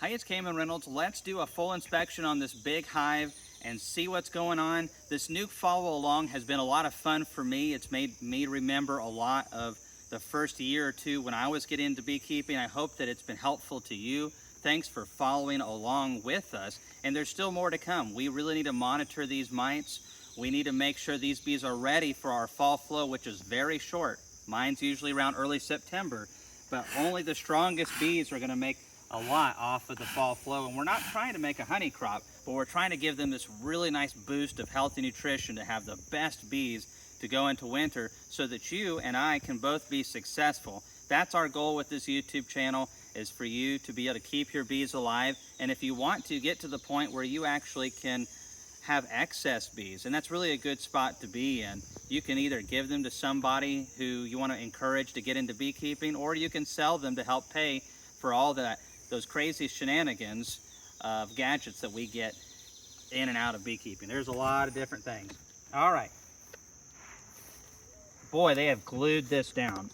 Hi, it's Kamon Reynolds. Let's do a full inspection on this big hive and see what's going on. This new follow along has been a lot of fun for me. It's made me remember a lot of the first year or two when I was getting into beekeeping. I hope that it's been helpful to you. Thanks for following along with us. And there's still more to come. We really need to monitor these mites. We need to make sure these bees are ready for our fall flow, which is very short. Mine's usually around early September, but only the strongest bees are going to make a lot off of the fall flow. And we're not trying to make a honey crop, but we're trying to give them this really nice boost of healthy nutrition to have the best bees to go into winter so that you and I can both be successful. That's our goal with this YouTube channel, is for you to be able to keep your bees alive. And if you want to get to the point where you actually can have excess bees, and that's really a good spot to be in. You can either give them to somebody who you want to encourage to get into beekeeping, or you can sell them to help pay for all those crazy shenanigans of gadgets that we get in and out of beekeeping. There's a lot of different things. All right. Boy, they have glued this down.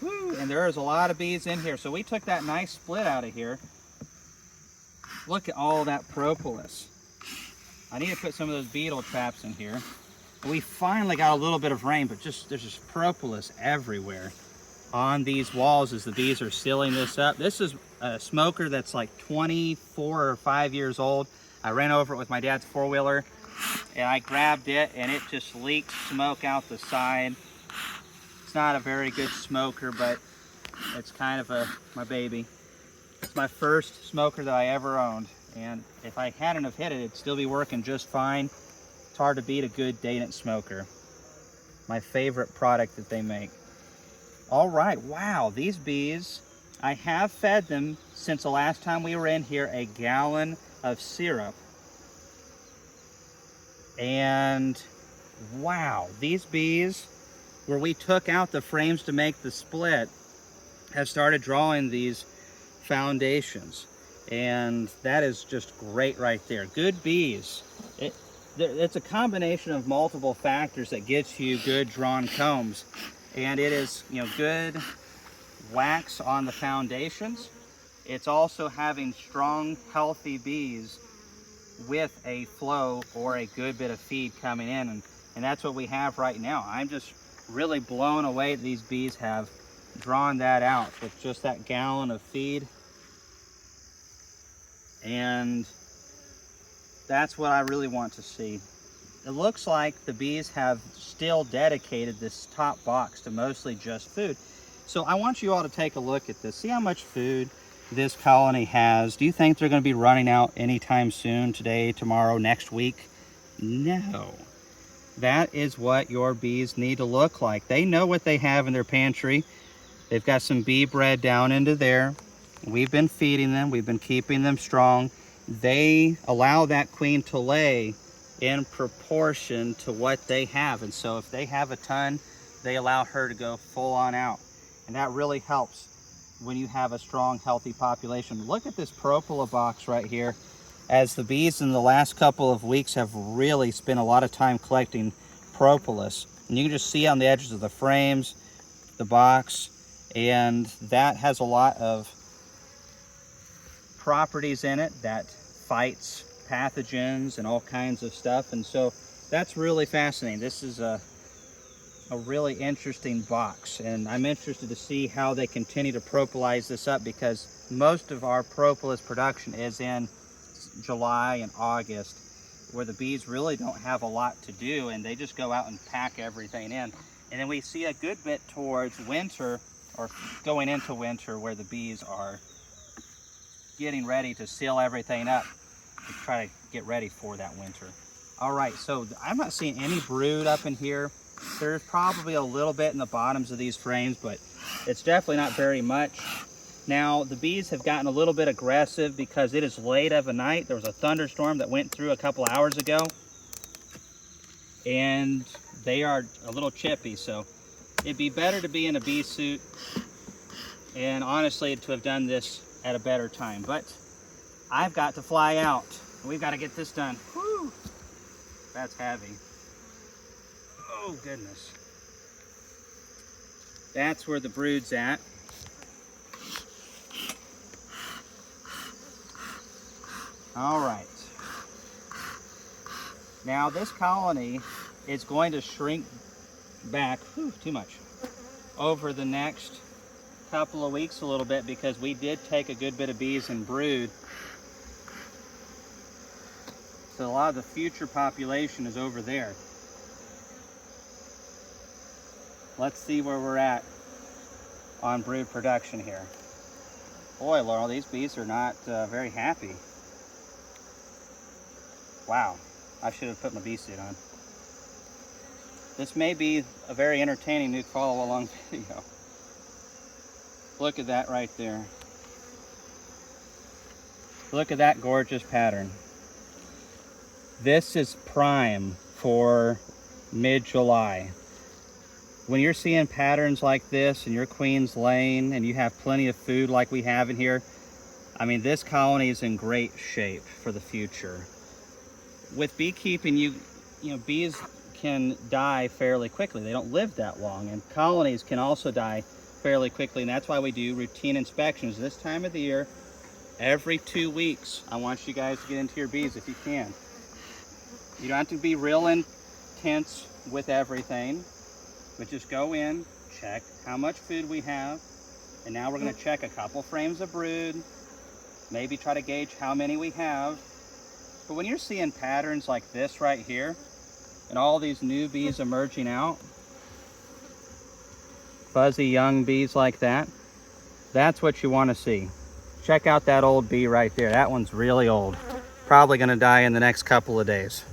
Woo, and there's a lot of bees in here. So we took that nice split out of here. Look at all that propolis. I need to put some of those beetle traps in here. We finally got a little bit of rain, but there's just propolis everywhere on these walls as the bees are sealing this up. This is a smoker that's like 24 or 5 years old. I ran over it with my dad's four-wheeler and I grabbed it and it just leaked smoke out the side. It's not a very good smoker, but it's kind of my baby. It's my first smoker that I ever owned, and if I hadn't have hit it, it'd still be working just fine. It's hard to beat a good Dayton smoker. My favorite product that they make. All right, wow, these bees, I have fed them since the last time we were in here a gallon of syrup. And wow, these bees, where we took out the frames to make the split, have started drawing these foundations. And that is just great right there. Good bees. It's a combination of multiple factors that gets you good drawn combs. And it is, good wax on the foundations. It's also having strong, healthy bees with a flow or a good bit of feed coming in. And that's what we have right now. I'm just really blown away that these bees have drawn that out with just that gallon of feed. And that's what I really want to see. It looks like the bees have still dedicated this top box to mostly just food. So I want you all to take a look at this. See how much food this colony has. Do you think they're going to be running out anytime soon, today, tomorrow, next week? No. That is what your bees need to look like. They know what they have in their pantry. They've got some bee bread down into there. We've been feeding them. We've been keeping them strong. They allow that queen to lay in proportion to what they have. And so if they have a ton, they allow her to go full on out. And that really helps when you have a strong, healthy population. Look at this propolis box right here. As the bees in the last couple of weeks have really spent a lot of time collecting propolis. And you can just see on the edges of the frames, the box, and that has a lot of properties in it that fights pathogens and all kinds of stuff. And so that's really fascinating. This is a really interesting box, and I'm interested to see how they continue to propolize this up, because most of our propolis production is in July and August, where the bees really don't have a lot to do and they just go out and pack everything in. And then we see a good bit towards winter, or going into winter, where the bees are getting ready to seal everything up to try to get ready for that winter. All right, so I'm not seeing any brood up in here. There's probably a little bit in the bottoms of these frames, but it's definitely not very much. Now, the bees have gotten a little bit aggressive because it is late of a night. There was a thunderstorm that went through a couple hours ago, and they are a little chippy. So it'd be better to be in a bee suit, and honestly to have done this at a better time. But I've got to fly out. We've got to get this done. Whew. That's heavy. Oh goodness. That's where the brood's at. All right. Now this colony is going to shrink back, too much, over the next couple of weeks a little bit because we did take a good bit of bees and brood. So a lot of the future population is over there. Let's see where we're at on brood production here. Boy, Laurel, these bees are not very happy. Wow, I should have put my bee suit on. This may be a very entertaining new follow-along video. Look at that right there. Look at that gorgeous pattern. This is prime for mid-July. When you're seeing patterns like this and your queen's laying and you have plenty of food like we have in here, I mean, this colony is in great shape for the future. With beekeeping, you know, bees can die fairly quickly. They don't live that long, and colonies can also die fairly quickly, and that's why we do routine inspections this time of the year. Every 2 weeks, I want you guys to get into your bees if you can. You don't have to be real intense with everything, but just go in, check how much food we have, and now we're going to check a couple frames of brood, maybe try to gauge how many we have. But when you're seeing patterns like this right here, and all these new bees emerging out, fuzzy young bees like that, that's what you want to see. Check out that old bee right there. That one's really old. Probably going to die in the next couple of days.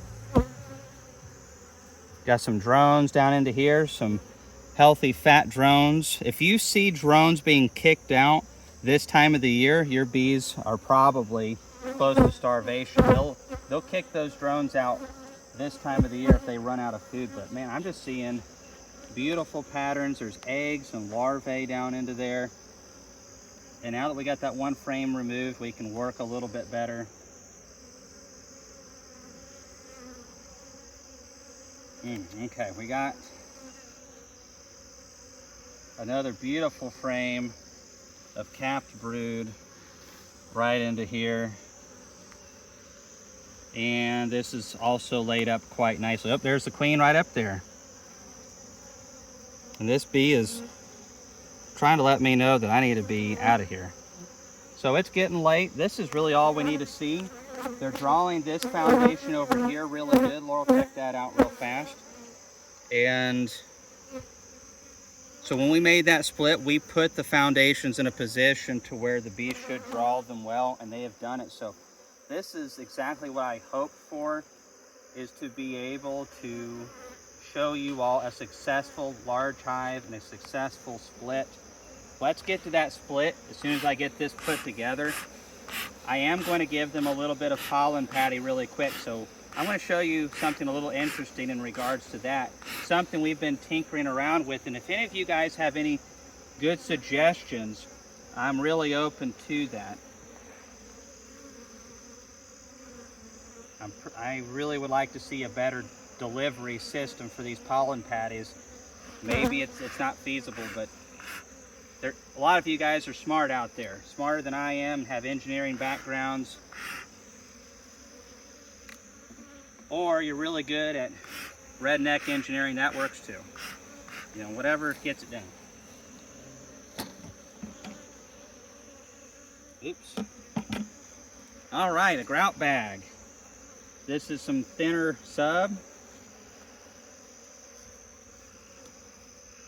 Got some drones down into here, some healthy fat drones. If you see drones being kicked out this time of the year, your bees are probably close to starvation. They'll kick those drones out this time of the year if they run out of food. But man, I'm just seeing beautiful patterns. There's eggs and larvae down into there. And now that we got that one frame removed, we can work a little bit better. Okay, we got another beautiful frame of capped brood right into here. And this is also laid up quite nicely. Oh, there's the queen right up there. And this bee is trying to let me know that I need to be out of here. So it's getting late. This is really all we need to see. They're drawing this foundation over here really good. Laurel, check that out real fast. And so when we made that split, we put the foundations in a position to where the bees should draw them well, and they have done it. So this is exactly what I hoped for, is to be able to show you all a successful large hive and a successful split. Let's get to that split as soon as I get this put together. I am going to give them a little bit of pollen patty really quick, so I'm going to show you something a little interesting in regards to that. Something we've been tinkering around with, and if any of you guys have any good suggestions, I'm really open to that. I really would like to see a better delivery system for these pollen patties. Maybe it's not feasible, but a lot of you guys are smart out there, smarter than I am, have engineering backgrounds, or you're really good at redneck engineering. That works too. You know, whatever gets it done. Oops. All right, a grout bag. This is some thinner sub.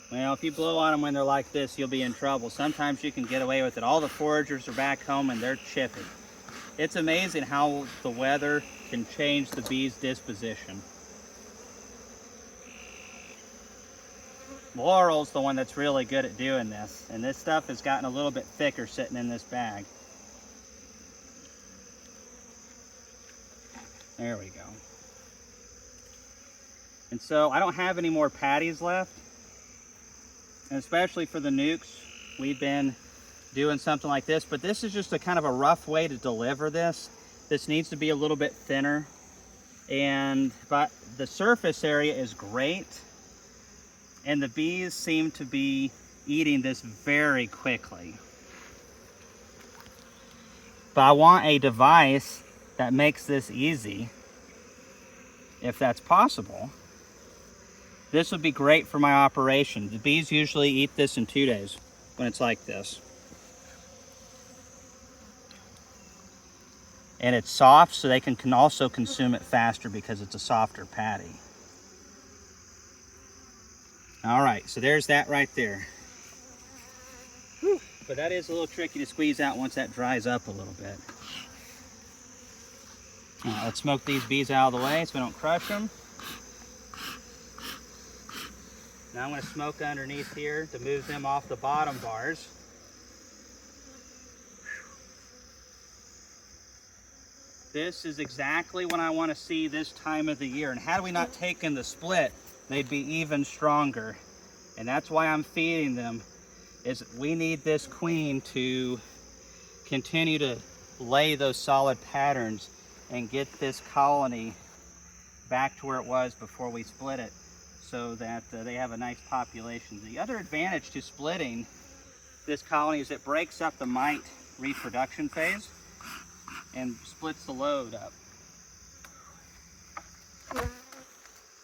Well, if you blow on them when they're like this, you'll be in trouble. Sometimes you can get away with it. All the foragers are back home and they're chipping. It's amazing how the weather can change the bee's disposition. Laurel's the one that's really good at doing this, and this stuff has gotten a little bit thicker sitting in this bag. There we go. And so I don't have any more patties left. And especially for the nukes, we've been doing something like this, but this is just a kind of a rough way to deliver this. This needs to be a little bit thinner, but the surface area is great, and the bees seem to be eating this very quickly. But I want a device that makes this easy, if that's possible, this would be great for my operation. The bees usually eat this in 2 days when it's like this. And it's soft, so they can also consume it faster because it's a softer patty. All right, so there's that right there. Whew. But that is a little tricky to squeeze out once that dries up a little bit. All right, let's smoke these bees out of the way so we don't crush them. Now I'm going to smoke underneath here to move them off the bottom bars. This is exactly what I want to see this time of the year. And had we not taken the split, they'd be even stronger. And that's why I'm feeding them, is we need this queen to continue to lay those solid patterns and get this colony back to where it was before we split it, so that they have a nice population. The other advantage to splitting this colony is it breaks up the mite reproduction phase and splits the load up.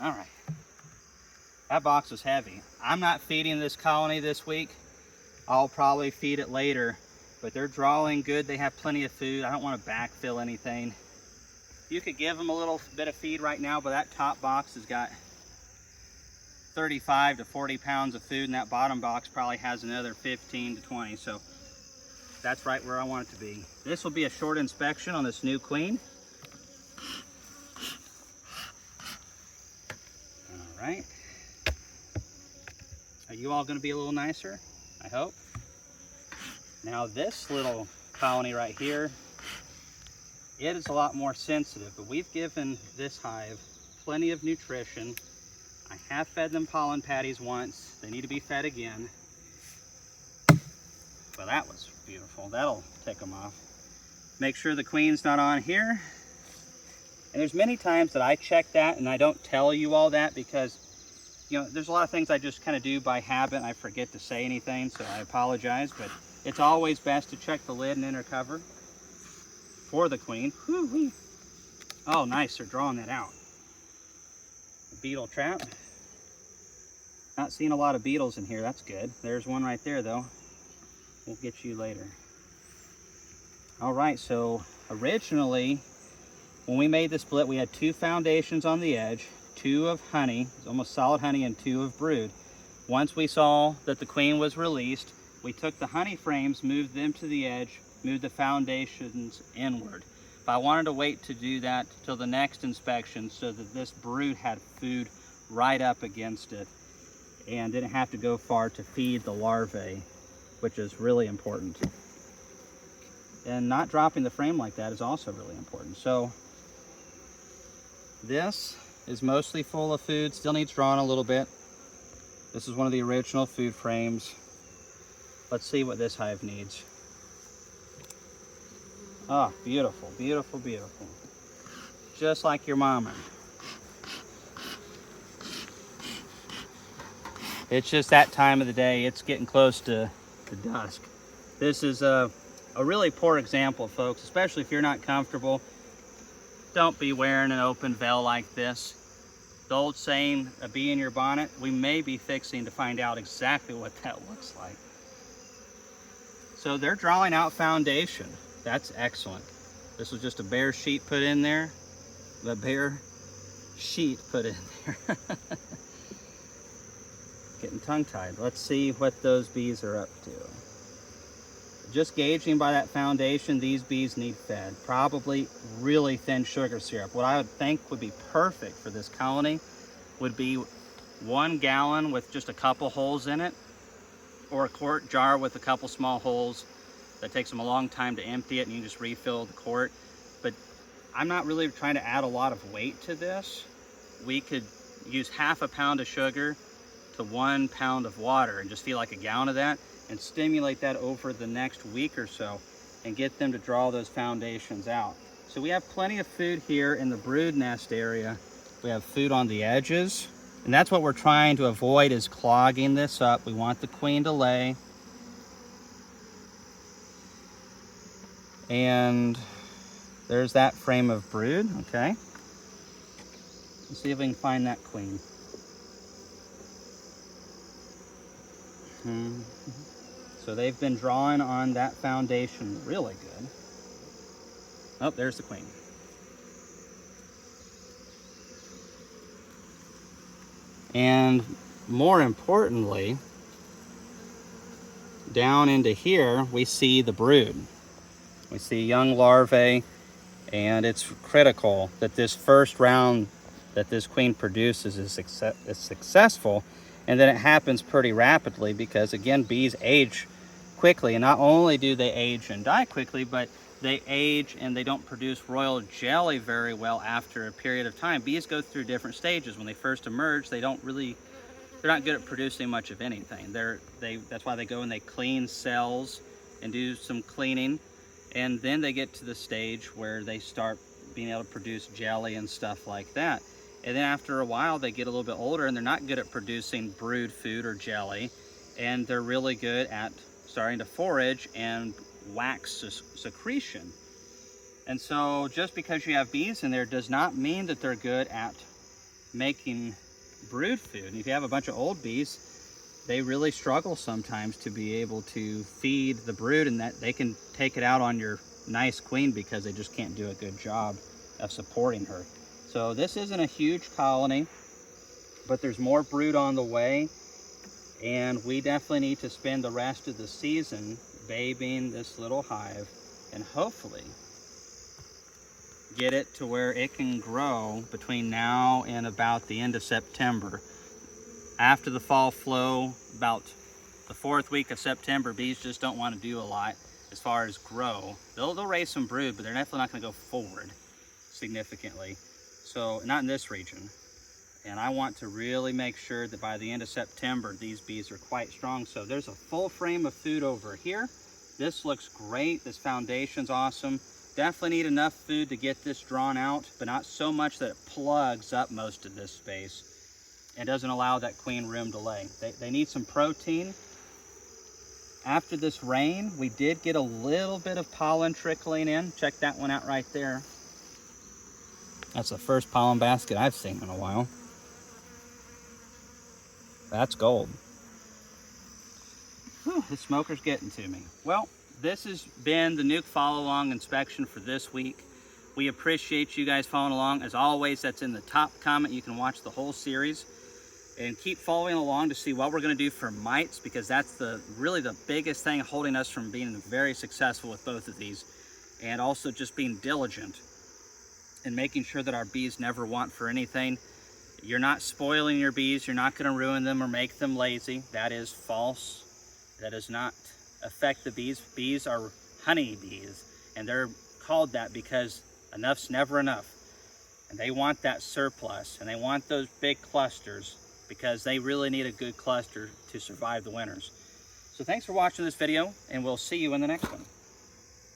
All right, that box is heavy. I'm not feeding this colony this week. I'll probably feed it later, but they're drawing good. They have plenty of food. I don't want to backfill anything. You could give them a little bit of feed right now, but that top box has got 35 to 40 pounds of food, and that bottom box probably has another 15 to 20. So that's right where I want it to be. This will be a short inspection on this new queen. All right. Are you all going to be a little nicer? I hope. Now this little colony right here, it is a lot more sensitive, but we've given this hive plenty of nutrition. I have fed them pollen patties once. They need to be fed again. Well, that was beautiful. That'll tick them off. Make sure the queen's not on here. And there's many times that I check that and I don't tell you all that because, you know, there's a lot of things I just kind of do by habit and I forget to say anything, so I apologize, but it's always best to check the lid and inner cover for the queen. Woo-wee. Oh, nice, they're drawing that out. A beetle trap. Not seeing a lot of beetles in here, that's good. There's one right there though. We'll get you later. All right, so originally, when we made the split, we had 2 foundations on the edge, 2 of honey, almost solid honey, and 2 of brood. Once we saw that the queen was released, we took the honey frames, moved them to the edge, moved the foundations inward. But I wanted to wait to do that till the next inspection so that this brood had food right up against it and didn't have to go far to feed the larvae, which is really important. And not dropping the frame like that is also really important. So this is mostly full of food, still needs drawing a little bit. This is one of the original food frames. Let's see what this hive needs. Oh, beautiful, beautiful, beautiful. Just like your mama. It's just that time of the day. It's getting close to dusk. This is a really poor example, folks, especially if you're not comfortable. Don't be wearing an open veil like this. The old saying, a bee in your bonnet, we may be fixing to find out exactly what that looks like. So they're drawing out foundation. That's excellent. This was just a bare sheet put in there. The bare sheet put in there. Getting tongue-tied. Let's see what those bees are up to. Just gauging by that foundation, these bees need fed. Probably really thin sugar syrup. What I would think would be perfect for this colony would be 1 gallon with just a couple holes in it, or a quart jar with a couple small holes. That takes them a long time to empty it and you just refill the quart. But I'm not really trying to add a lot of weight to this. We could use half a pound of sugar to 1 pound of water and just feel like a gallon of that and stimulate that over the next week or so and get them to draw those foundations out. So we have plenty of food here in the brood nest area. We have food on the edges, and that's what we're trying to avoid, is clogging this up. We want the queen to lay. And There's that frame of brood, okay. Let's see if we can find that queen. So they've been drawing on that foundation really good. Oh, there's the queen. And more importantly, down into here, we see the brood. We see young larvae, and it's critical that this first round that this queen produces is successful, and then it happens pretty rapidly because, again, bees age quickly, and not only do they age and die quickly, but they age and they don't produce royal jelly very well after a period of time. Bees go through different stages. When they first emerge, they're not good at producing much of anything. That's why they go and they clean cells and do some cleaning, and then they get to the stage where they start being able to produce jelly and stuff like that. And then after a while, they get a little bit older and they're not good at producing brood food or jelly, and they're really good at starting to forage and wax secretion. And so just because you have bees in there does not mean that they're good at making brood food. And if you have a bunch of old bees, they really struggle sometimes to be able to feed the brood, and that they can take it out on your nice queen because they just can't do a good job of supporting her. So this isn't a huge colony, but there's more brood on the way, and we definitely need to spend the rest of the season babying this little hive and hopefully get it to where it can grow between now and about the end of September. After the fall flow, about the 4th week of September, bees just don't want to do a lot as far as grow. They'll raise some brood, but they're definitely not going to go forward significantly. So not in this region. And I want to really make sure that by the end of September, these bees are quite strong. So there's a full frame of food over here. This looks great. This foundation's awesome. Definitely need enough food to get this drawn out, but not so much that it plugs up most of this space and doesn't allow that queen room to lay. They need some protein. After this rain, we did get a little bit of pollen trickling in. Check that one out right there. That's the first pollen basket I've seen in a while. That's gold. Whew, the smoker's getting to me. Well, this has been the Nuke follow-along inspection for this week. We appreciate you guys following along. As always, that's in the top comment. You can watch the whole series and keep following along to see what we're going to do for mites, because that's really the biggest thing holding us from being very successful with both of these, and also just being diligent and making sure that our bees never want for anything. You're not spoiling your bees. You're not going to ruin them or make them lazy. That is false. That does not affect the bees. Bees are honey bees, and they're called that because enough's never enough. And they want that surplus, and they want those big clusters because they really need a good cluster to survive the winters. So thanks for watching this video, and we'll see you in the next one.